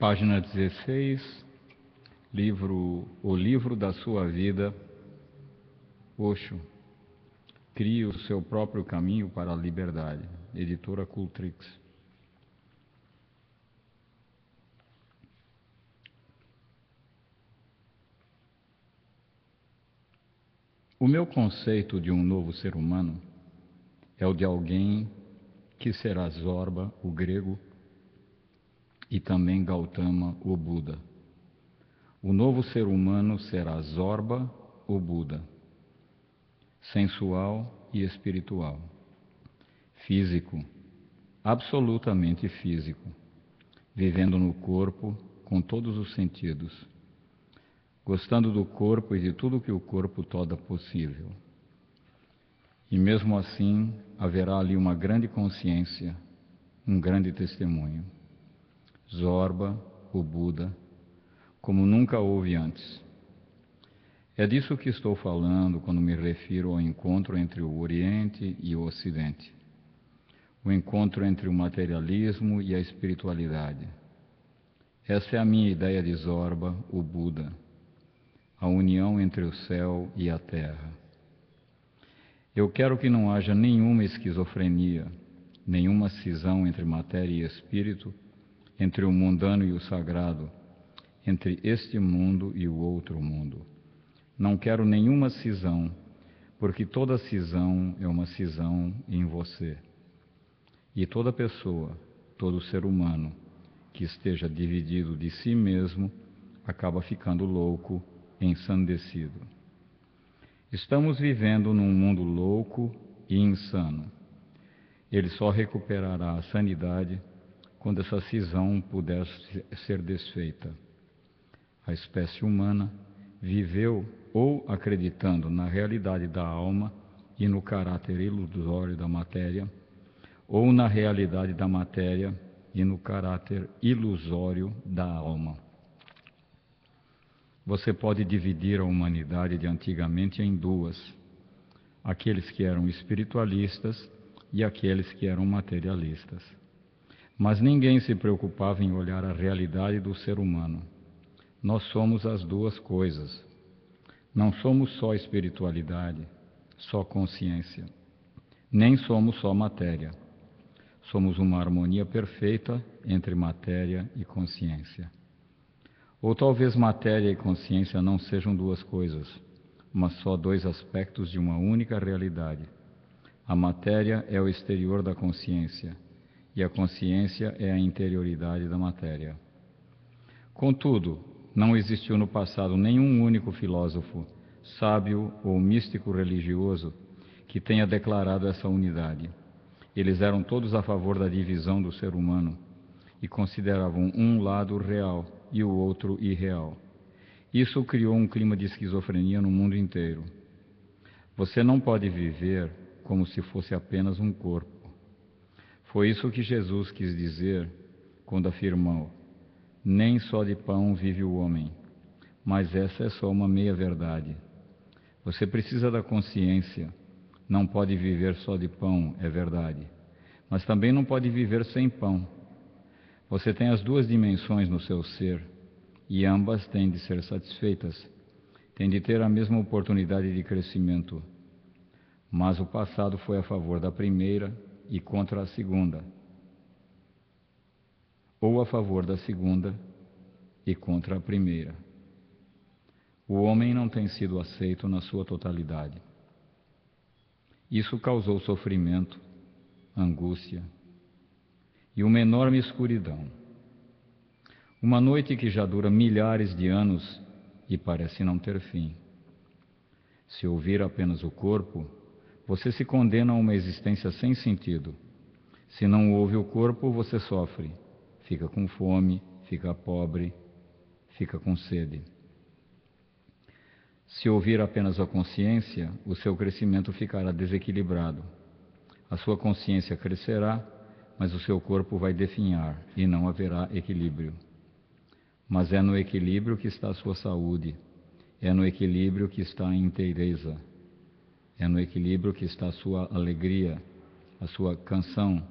Página 16, O Livro da Sua Vida, Osho. Crie o seu próprio caminho para a liberdade. Editora Cultrix. O meu conceito de um novo ser humano é o de alguém que será Zorba, o grego, e também Gautama, o Buda. O novo ser humano será Zorba, o Buda, sensual e espiritual, físico, absolutamente físico, vivendo no corpo com todos os sentidos, gostando do corpo e de tudo que o corpo torna possível. E mesmo assim, haverá ali uma grande consciência, um grande testemunho. Zorba, o Buda, como nunca houve antes. É disso que estou falando quando me refiro ao encontro entre o Oriente e o Ocidente. O encontro entre o materialismo e a espiritualidade. Essa é a minha ideia de Zorba, o Buda. A união entre o céu e a terra. Eu quero que não haja nenhuma esquizofrenia, nenhuma cisão entre matéria e espírito, entre o mundano e o sagrado, entre este mundo e o outro mundo. Não quero nenhuma cisão, porque toda cisão é uma cisão em você. E toda pessoa, todo ser humano que esteja dividido de si mesmo, acaba ficando louco, ensandecido. Estamos vivendo num mundo louco e insano. Ele só recuperará a sanidade quando essa cisão puder ser desfeita. A espécie humana viveu ou acreditando na realidade da alma e no caráter ilusório da matéria, ou na realidade da matéria e no caráter ilusório da alma. Você pode dividir a humanidade de antigamente em duas: aqueles que eram espiritualistas e aqueles que eram materialistas. Mas ninguém se preocupava em olhar a realidade do ser humano. Nós somos as duas coisas. Não somos só espiritualidade, só consciência. Nem somos só matéria. Somos uma harmonia perfeita entre matéria e consciência. Ou talvez matéria e consciência não sejam duas coisas, mas só dois aspectos de uma única realidade. A matéria é o exterior da consciência, e a consciência é a interioridade da matéria. Contudo, não existiu no passado nenhum único filósofo, sábio ou místico religioso que tenha declarado essa unidade. Eles eram todos a favor da divisão do ser humano e consideravam um lado real e o outro irreal. Isso criou um clima de esquizofrenia no mundo inteiro. Você não pode viver como se fosse apenas um corpo. Foi isso que Jesus quis dizer quando afirmou: nem só de pão vive o homem. Mas essa é só uma meia-verdade. Você precisa da consciência. Não pode viver só de pão, é verdade. Mas também não pode viver sem pão. Você tem as duas dimensões no seu ser, e ambas têm de ser satisfeitas. Têm de ter a mesma oportunidade de crescimento. Mas o passado foi a favor da primeira e contra a segunda. Ou a favor da segunda e contra a primeira. O homem não tem sido aceito na sua totalidade. Isso causou sofrimento, angústia e uma enorme escuridão. Uma noite que já dura milhares de anos e parece não ter fim. Se ouvir apenas o corpo, você se condena a uma existência sem sentido. Se não ouve o corpo, você sofre. Fica com fome, fica pobre, fica com sede. Se ouvir apenas a consciência, o seu crescimento ficará desequilibrado. A sua consciência crescerá, mas o seu corpo vai definhar e não haverá equilíbrio. Mas é no equilíbrio que está a sua saúde, é no equilíbrio que está a inteireza, é no equilíbrio que está a sua alegria, a sua canção,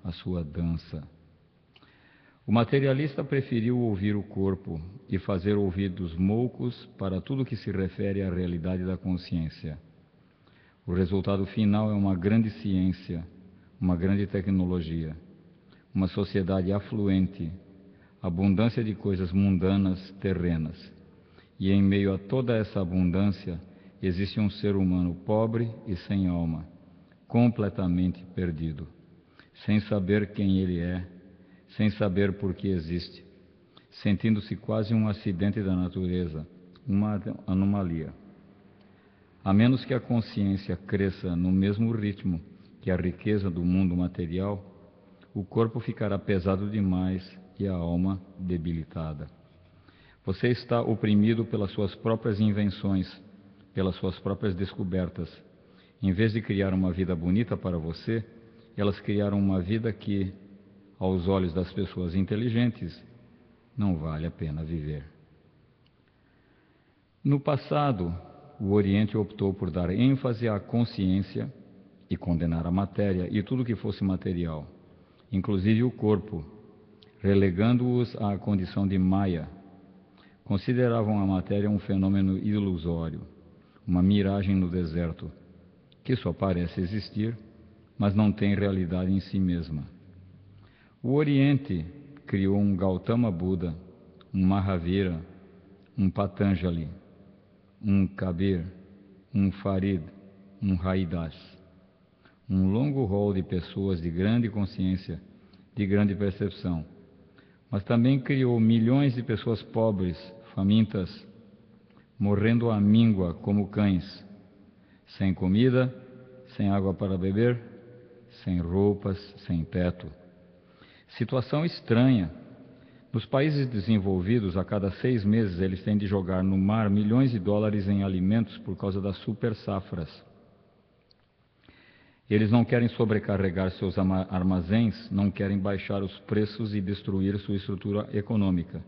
a sua dança. O materialista preferiu ouvir o corpo e fazer ouvidos moucos para tudo que se refere à realidade da consciência. O resultado final é uma grande ciência, uma grande tecnologia, uma sociedade afluente, abundância de coisas mundanas, terrenas. E em meio a toda essa abundância, existe um ser humano pobre e sem alma, completamente perdido, sem saber quem ele é, sem saber por que existe, sentindo-se quase um acidente da natureza, uma anomalia. A menos que a consciência cresça no mesmo ritmo que a riqueza do mundo material, o corpo ficará pesado demais e a alma debilitada. Você está oprimido pelas suas próprias invenções, pelas suas próprias descobertas. Em vez de criar uma vida bonita para você, elas criaram uma vida que, aos olhos das pessoas inteligentes, não vale a pena viver. No passado, o Oriente optou por dar ênfase à consciência e condenar a matéria e tudo que fosse material, inclusive o corpo, relegando-os à condição de Maya. Consideravam a matéria um fenômeno ilusório, uma miragem no deserto, que só parece existir, mas não tem realidade em si mesma. O Oriente criou um Gautama Buda, um Mahavira, um Patanjali, um Kabir, um Farid, um Haridas, um longo rol de pessoas de grande consciência, de grande percepção, mas também criou milhões de pessoas pobres, famintas, morrendo à míngua como cães, sem comida, sem água para beber, sem roupas, sem teto. Situação estranha. Nos países desenvolvidos, a cada 6 meses eles têm de jogar no mar milhões de dólares em alimentos por causa das super safras. Eles não querem sobrecarregar seus armazéns, não querem baixar os preços e destruir sua estrutura econômica.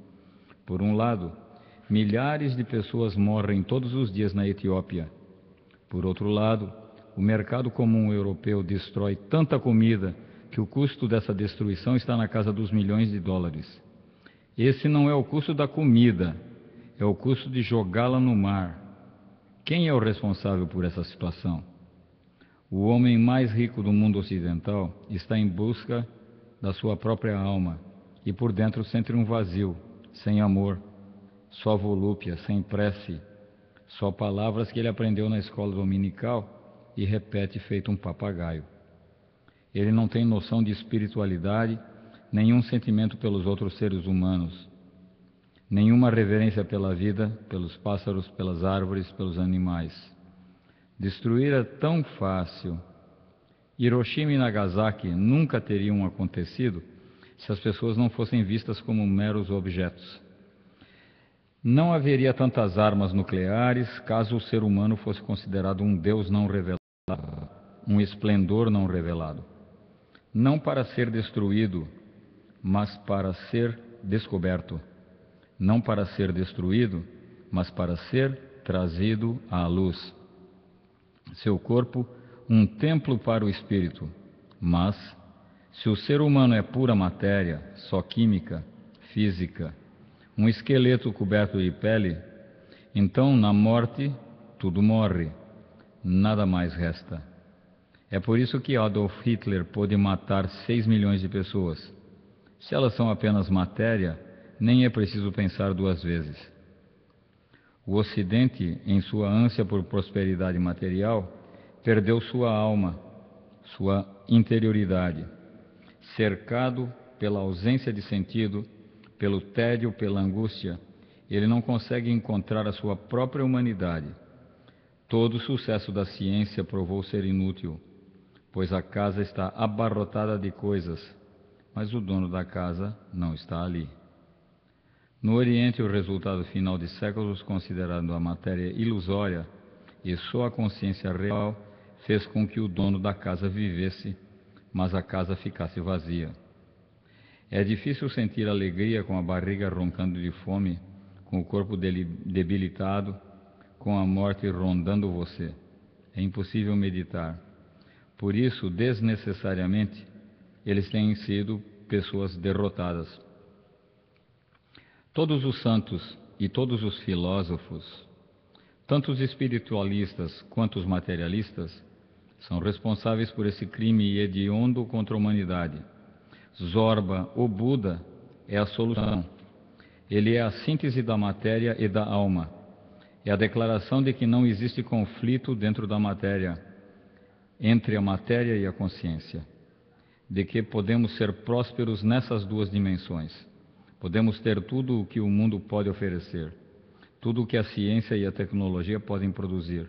Por um lado, milhares de pessoas morrem todos os dias na Etiópia. Por outro lado, o mercado comum europeu destrói tanta comida que o custo dessa destruição está na casa dos milhões de dólares. Esse não é o custo da comida, é o custo de jogá-la no mar. Quem é o responsável por essa situação? O homem mais rico do mundo ocidental está em busca da sua própria alma e por dentro sente um vazio, sem amor, só volúpia, sem prece, só palavras que ele aprendeu na escola dominical e repete feito um papagaio. Ele não tem noção de espiritualidade, nenhum sentimento pelos outros seres humanos, nenhuma reverência pela vida, pelos pássaros, pelas árvores, pelos animais. Destruir é tão fácil. Hiroshima e Nagasaki nunca teriam acontecido se as pessoas não fossem vistas como meros objetos. Não haveria tantas armas nucleares caso o ser humano fosse considerado um Deus não revelado, um esplendor não revelado. Não para ser destruído, mas para ser descoberto. Não para ser destruído, mas para ser trazido à luz. Seu corpo, um templo para o espírito. Mas, se o ser humano é pura matéria, só química, física, um esqueleto coberto de pele, então na morte tudo morre, nada mais resta. É por isso que Adolf Hitler pôde matar 6 milhões de pessoas. Se elas são apenas matéria, nem é preciso pensar 2 vezes. O Ocidente, em sua ânsia por prosperidade material, perdeu sua alma, sua interioridade. Cercado pela ausência de sentido, pelo tédio, pela angústia, ele não consegue encontrar a sua própria humanidade. Todo o sucesso da ciência provou ser inútil, pois a casa está abarrotada de coisas, mas o dono da casa não está ali. No Oriente, o resultado final de séculos, considerando a matéria ilusória e só a consciência real, fez com que o dono da casa vivesse, mas a casa ficasse vazia. É difícil sentir alegria com a barriga roncando de fome, com o corpo debilitado, com a morte rondando você. É impossível meditar. Por isso, desnecessariamente, eles têm sido pessoas derrotadas. Todos os santos e todos os filósofos, tanto os espiritualistas quanto os materialistas, são responsáveis por esse crime hediondo contra a humanidade. Zorba, o Buda, é a solução. Ele é a síntese da matéria e da alma. É a declaração de que não existe conflito dentro da matéria, entre a matéria e a consciência. De que podemos ser prósperos nessas duas dimensões. Podemos ter tudo o que o mundo pode oferecer, tudo o que a ciência e a tecnologia podem produzir.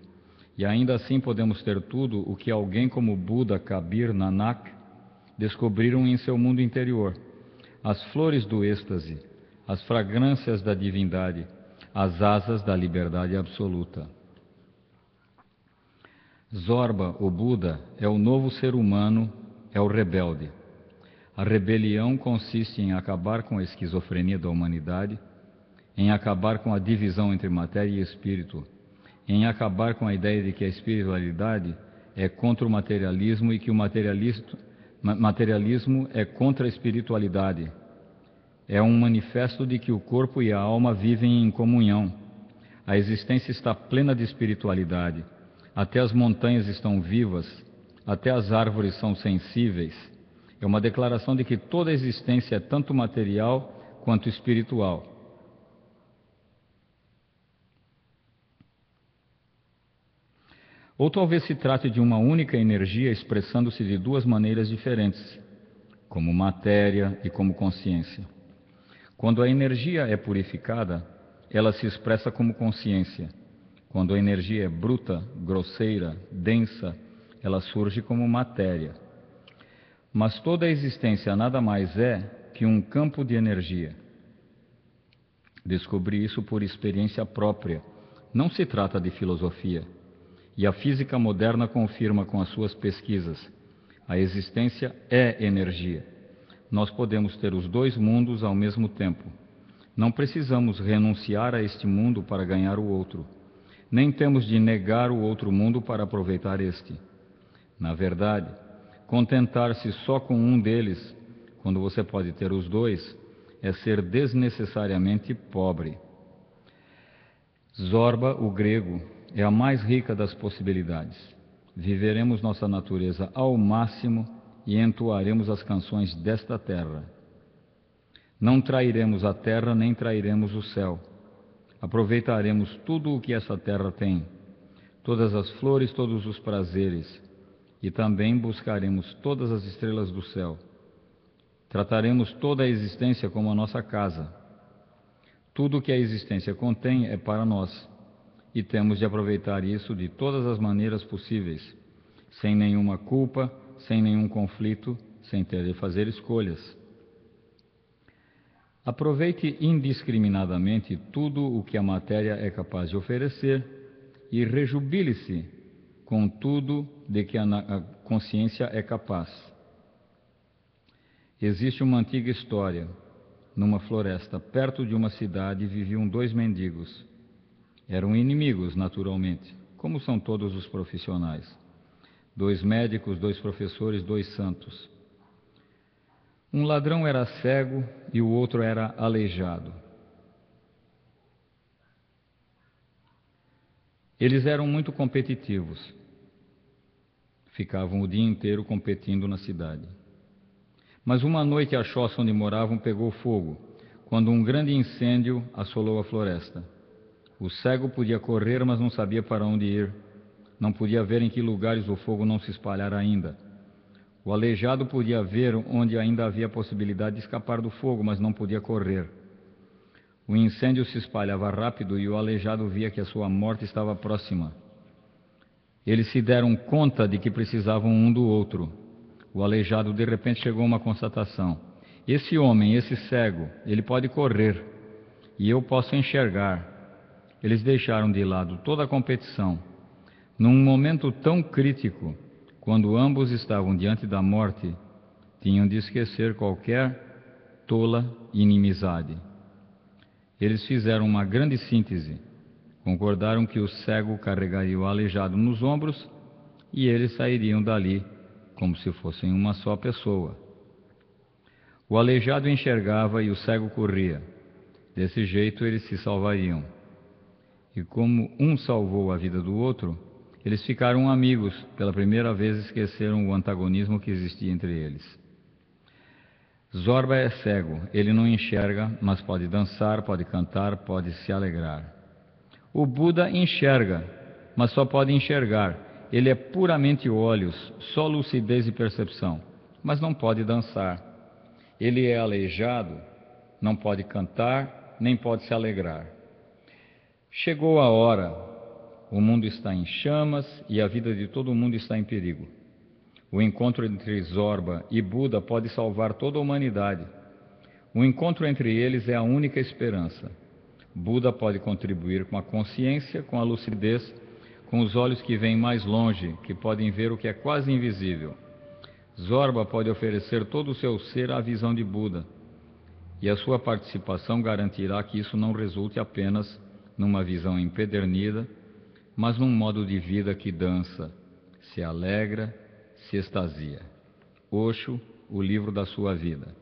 E ainda assim podemos ter tudo o que alguém como Buda, Kabir, Nanak descobriram em seu mundo interior. As flores do êxtase, as fragrâncias da divindade, as asas da liberdade absoluta. Zorba, o Buda, é o novo ser humano, é o rebelde. A rebelião consiste em acabar com a esquizofrenia da humanidade, em acabar com a divisão entre matéria e espírito, em acabar com a ideia de que a espiritualidade é contra o materialismo e que o materialismo é contra a espiritualidade. É um manifesto de que o corpo e a alma vivem em comunhão. A existência está plena de espiritualidade. Até as montanhas estão vivas, até as árvores são sensíveis. É uma declaração de que toda a existência é tanto material quanto espiritual. Ou talvez se trate de uma única energia expressando-se de duas maneiras diferentes, como matéria e como consciência. Quando a energia é purificada, ela se expressa como consciência. Quando a energia é bruta, grosseira, densa, ela surge como matéria. Mas toda a existência nada mais é que um campo de energia. Descobri isso por experiência própria. Não se trata de filosofia. E a física moderna confirma com as suas pesquisas. A existência é energia. Nós podemos ter os dois mundos ao mesmo tempo. Não precisamos renunciar a este mundo para ganhar o outro. Nem temos de negar o outro mundo para aproveitar este. Na verdade, contentar-se só com um deles, quando você pode ter os dois, é ser desnecessariamente pobre. Zorba, o grego, é a mais rica das possibilidades. Viveremos nossa natureza ao máximo e entoaremos as canções desta terra. Não trairemos a terra nem trairemos o céu. Aproveitaremos tudo o que essa terra tem, todas as flores, todos os prazeres, e também buscaremos todas as estrelas do céu. Trataremos toda a existência como a nossa casa. Tudo o que a existência contém é para nós. E temos de aproveitar isso de todas as maneiras possíveis, sem nenhuma culpa, sem nenhum conflito, sem ter de fazer escolhas. Aproveite indiscriminadamente tudo o que a matéria é capaz de oferecer e rejubile-se com tudo de que a consciência é capaz. Existe uma antiga história. Numa floresta, perto de uma cidade, viviam dois mendigos. Eram inimigos, naturalmente, como são todos os profissionais. 2 médicos, 2 professores, 2 santos. Um ladrão era cego e o outro era aleijado. Eles eram muito competitivos. Ficavam o dia inteiro competindo na cidade. Mas uma noite a choça onde moravam pegou fogo, quando um grande incêndio assolou a floresta. O cego podia correr, mas não sabia para onde ir. Não podia ver em que lugares o fogo não se espalhara ainda. O aleijado podia ver onde ainda havia possibilidade de escapar do fogo, mas não podia correr. O incêndio se espalhava rápido e o aleijado via que a sua morte estava próxima. Eles se deram conta de que precisavam um do outro. O aleijado de repente chegou a uma constatação. Esse homem, esse cego, ele pode correr e eu posso enxergar. Eles deixaram de lado toda a competição. Num momento tão crítico, quando ambos estavam diante da morte, tinham de esquecer qualquer tola inimizade. Eles fizeram uma grande síntese. Concordaram que o cego carregaria o aleijado nos ombros e eles sairiam dali como se fossem uma só pessoa. O aleijado enxergava e o cego corria. Desse jeito eles se salvariam. E como um salvou a vida do outro, eles ficaram amigos. Pela primeira vez esqueceram o antagonismo que existia entre eles. Zorba é cego, ele não enxerga, mas pode dançar, pode cantar, pode se alegrar. O Buda enxerga, mas só pode enxergar. Ele é puramente olhos, só lucidez e percepção, mas não pode dançar. Ele é aleijado, não pode cantar, nem pode se alegrar. Chegou a hora, o mundo está em chamas e a vida de todo mundo está em perigo. O encontro entre Zorba e Buda pode salvar toda a humanidade. O encontro entre eles é a única esperança. Buda pode contribuir com a consciência, com a lucidez, com os olhos que veem mais longe, que podem ver o que é quase invisível. Zorba pode oferecer todo o seu ser à visão de Buda, e a sua participação garantirá que isso não resulte apenas numa visão empedernida, mas num modo de vida que dança, se alegra, se extasia. Osho, o livro da sua vida.